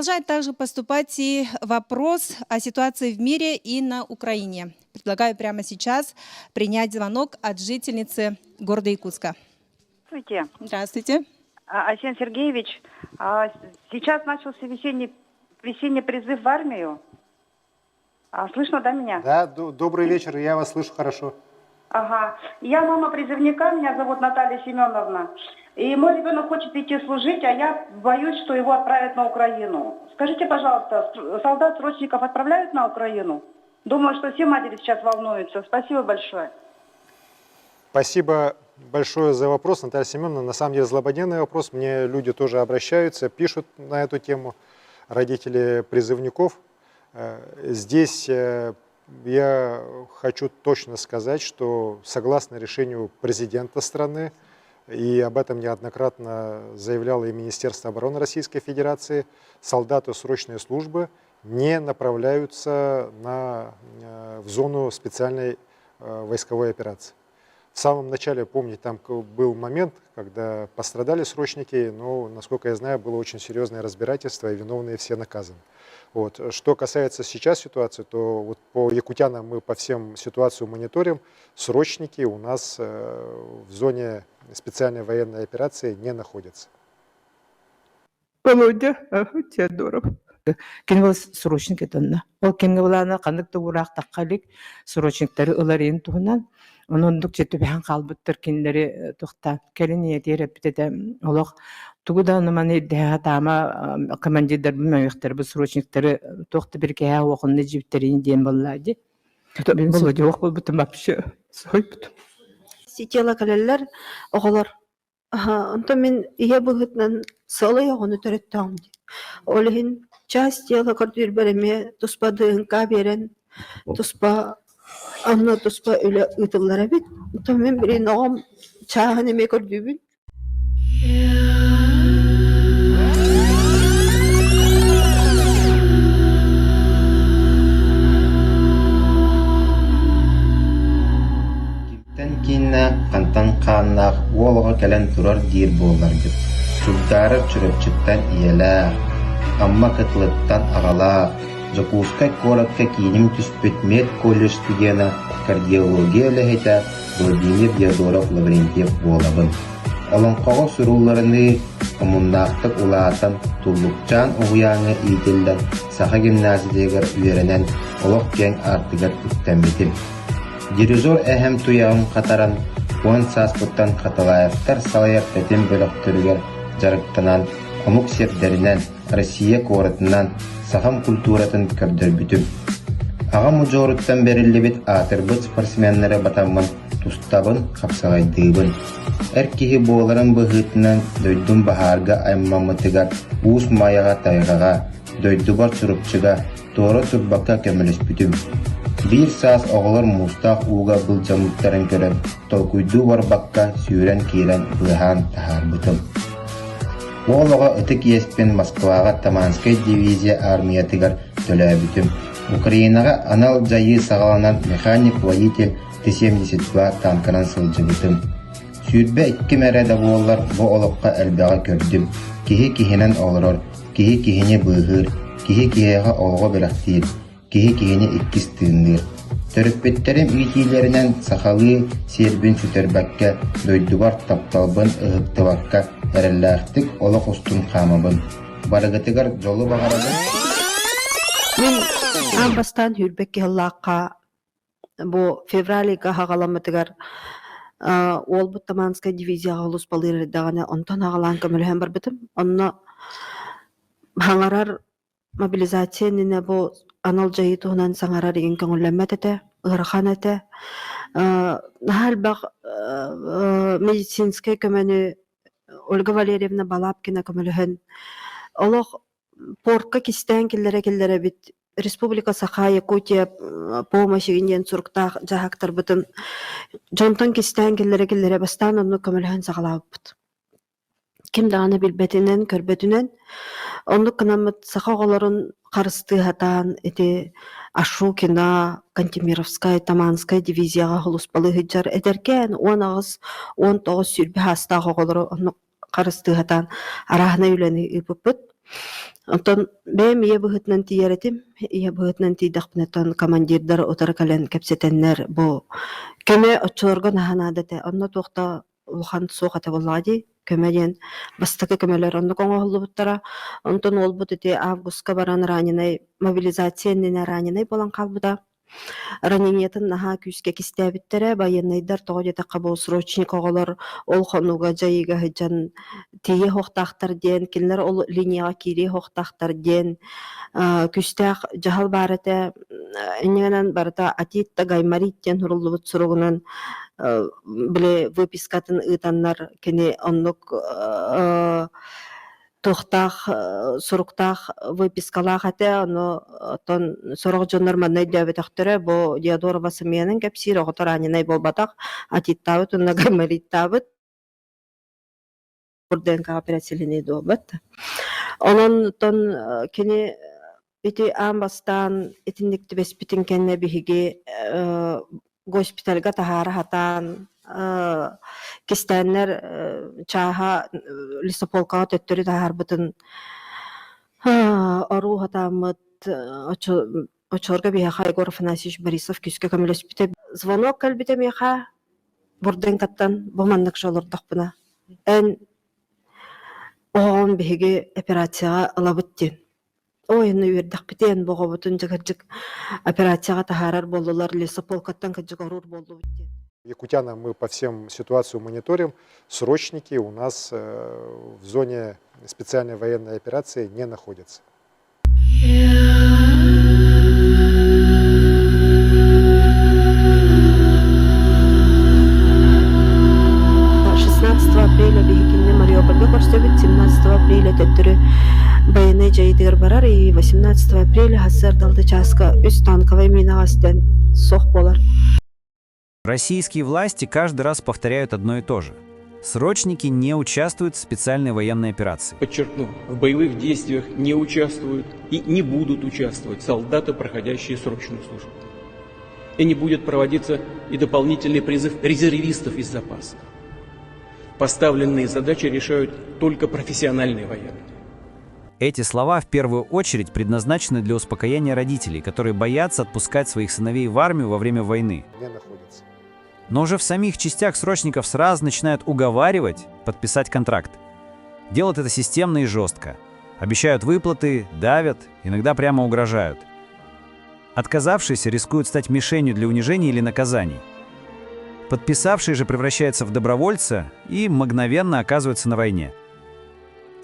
Продолжает также поступать и вопрос о ситуации в мире и на Украине. Предлагаю прямо сейчас принять звонок от жительницы города Якутска. Здравствуйте. Здравствуйте. Арсений Сергеевич, сейчас начался весенний призыв в армию. Слышно, да, меня? Да, добрый вечер, я вас слышу хорошо. Ага. Я мама призывника, меня зовут Наталья Семеновна. И мой ребенок хочет идти служить, а я боюсь, что его отправят на Украину. Скажите, пожалуйста, солдат-срочников отправляют на Украину? Думаю, что все матери сейчас волнуются. Спасибо большое. Спасибо большое за вопрос, Наталья Семеновна. На самом деле злободневный вопрос. Мне люди тоже обращаются, пишут на эту тему, родители призывников. Здесь я хочу точно сказать, что согласно решению президента страны, и об этом неоднократно заявляло и Министерство обороны Российской Федерации, солдаты срочной службы не направляются в зону специальной войсковой операции. В самом начале, помните, там был момент, когда пострадали срочники, но, насколько я знаю, было очень серьезное разбирательство, и виновные все наказаны. Вот. Что касается сейчас ситуации, то вот по якутянам мы по всем ситуацию мониторим. Срочники у нас в зоне специальной военной операции не находятся. Володя, Теодоров. Кенвал срочник этонна. Ол кенгевлана кандык туурак таккалик срочниктары ыларын туһунан онондук жетүбән калбыттыр кинлери тохта. Келине терапитеде олох тугуда наманы дә тама командирдар билмәмәктер бу срочниктары тохта бирке окунны җиптерин ден буллады. Володя окул бутым вообще. Сойбут. Сетела калеллер оголор. Антон мен ие быгытнан солой огону төрөттөм. Олехин часть дела кордир береме туспадыын каберен туспа анна туспа үле ытыллар бит. Антон мен бирин огом чагын эме көрдүбүн. Кантан қаннақ олға кәлін тұрар дейір болар деп. Шүлдарып чүріпчіттен иеләқ, амма кытлыттан ағалақ, Жакуска коротка кейнім түспет мед колледж студена кардиология ләхеті Владимир Диадоров Лаврентьев болабын. Олонқоғы сүруларыны коммунақтық улаатан туллукчан оғуяңы ийтілден саха гимназидегер үйерінен олық кең артығар үттәмбетіл. Дирижер әхем туяғын қатаран, он саспыттан қаталайықтар салайық тәтем бөліқтірігер жарықтынан, омық сердерінен, Россия қорытынан, сахам культуратын көрдір бүтім. Аға мұжорыттан берілі бет атырбыт спортсменлері батамын, тұстабын, қапсағайдығын. Әркеге боларын бұғытынан дөйдің бағарға аймамытыға, уыс маяға тайғаға, дөйді бар сұрыпчыға, торы тұрбаққа көміліс бүтім. Bir saat oğlar mustaq uğa бұл jamıkların görüp, tolkuydu var bakka süren kiren bıhan tahar bıtım. Oğlağa ıtık espen Moskvaga Tamanskay diviziya armiyatıgar töle bütüm. Ukraynaga anal jayı sağlanan mexanik водитель T-72 tankının sılcı bıtım. Sürbə 2 mərədə oğlar bu oluqqa əlbəğa gördüm. Kihi kihinen olurur, kihi kihine bığır, kihi kiheға olğa bıraktıyır. Kihi-kihini ikkis tığındır. Törüppetlerim üyetiylerinden sahalı serbin süterbakka, doyduvar taptalbın ıhıptıvakka, erelləxtik olaq ustun qamabın. Barıgıtıgar jolu bağarabın. Мен амбастан хүрбекке хыллааққа бу февралига хағаламытыгар ол бу Таманская дивизияға улус балыры дағаны онтан ағалан көмілген бар бітім. Онна хаңарар мобилизация бу анал жайы туһунан саңара деген көңүлләммәт эте, ырхан эте. Нахал баг медицинская көмәне Ольга Валерьевна Балапкина көмөлөһөн. Олох портка кистен киллере бит Республика Саха Якутия помощи инден суркта жахактар бутун. Жонтон кистен киллере бастан онну көмөлөһөн сагалабыт. Ким даганы билбетинен көрбөтүнен онну кынамыт сахаголорун карысты хатан эти Ашукина, Кантемировская, Таманская дивизияга холуспалы хыджар эдеркен 10 19 сүрбе хаста гоголору онну карысты хатан арахна үлени ыпыпыт. Онтон бэм ие быһытынан тиеретим, ие быһытынан тиидахпынатан командирдар отар кален кепсетеннер бу көмө оччолорго наханадете. Онно туохта улхан суохата боллади, көмө диэн бастакы көмөлөр онно коңоһуллубуттара. Онтон олбут ити августка баран раненый мобилизацияннене раненый болан калбыта. Ранениятын наха күскө кистээбиттере военныйдар тоҕо бу срочник оголор ол хонуга жайыга хыжан тие хохтахтар диэн кинилер ол линияга кири хохтахтар диэн күстэх жахал барате иннигенен барата атитта гаймарит диэн хуруллубут суругунан биле выпискатын ытаннар кини оннук тухтах суруктах выпискалах ате оно тон сорог жоннор манай дебетахтере бо Диадорова Семенен кепсир оготоранинай болбатах атиттабыт унна гамариттабыт бурден кооперативлени добат. Онон тон кини ити амбастан этиндикти беспитин кенне биһиги госпитальга тахара хатан кистеннер чаха лесополкага төттөрү тахарбытын ору хатамыт очорга биха Егор Афанасьевич Борисов күскө көмөлөспүтө звонок калбите меха бурден каттан боманнык жолордокпуна эн оон биһиги операцияга ылабыттен ойны үйөрдакпитен богобутун жыгыржык операцияга тахарар болдулар лесополкаттан кыжык орур болду биттен. Якутянам мы по всем ситуацию мониторим. Срочники у нас в зоне специальной военной операции не находятся. 16 апреля бихикинне Мариупольга көрсөбүт, 17 апреля төттүрү военный жайдыгар барар и 18 апреля хассар далды часка үс танковый минага астен сох болар. Российские власти каждый раз повторяют одно и то же. Срочники не участвуют в специальной военной операции. Подчеркну, в боевых действиях не участвуют и не будут участвовать солдаты, проходящие срочную службу. И не будет проводиться и дополнительный призыв резервистов из запаса. Поставленные задачи решают только профессиональные военные. Эти слова в первую очередь предназначены для успокоения родителей, которые боятся отпускать своих сыновей в армию во время войны. Не находятся. Но уже в самих частях срочников сразу начинают уговаривать подписать контракт. Делают это системно и жестко. Обещают выплаты, давят, иногда прямо угрожают. Отказавшиеся рискуют стать мишенью для унижений или наказаний. Подписавшие же превращаются в добровольца и мгновенно оказываются на войне.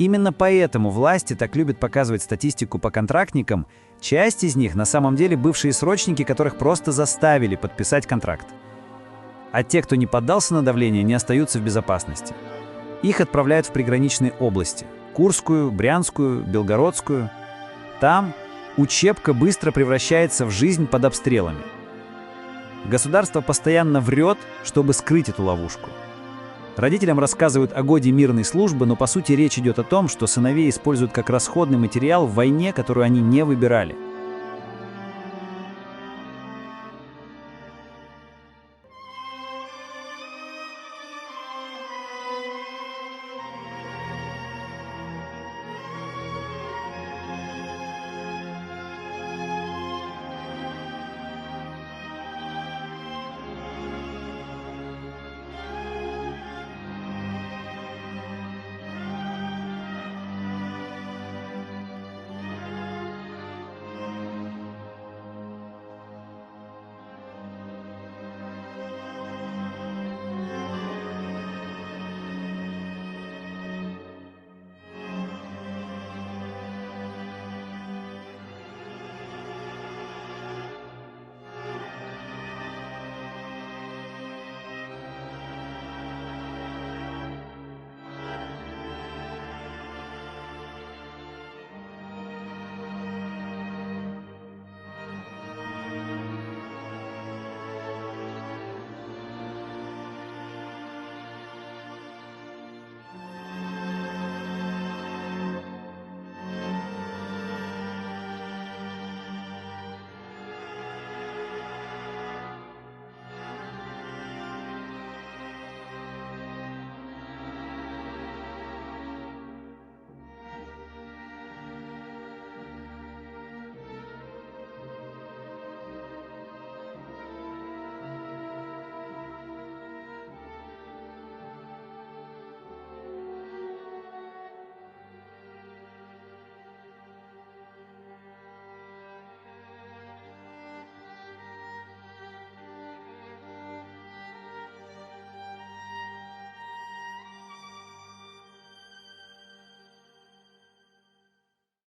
Именно поэтому власти так любят показывать статистику по контрактникам. Часть из них на самом деле бывшие срочники, которых просто заставили подписать контракт. А те, кто не поддался на давление, не остаются в безопасности. Их отправляют в приграничные области – Курскую, Брянскую, Белгородскую. Там учебка быстро превращается в жизнь под обстрелами. Государство постоянно врет, чтобы скрыть эту ловушку. Родителям рассказывают о годе мирной службы, но по сути речь идет о том, что сыновей используют как расходный материал в войне, которую они не выбирали.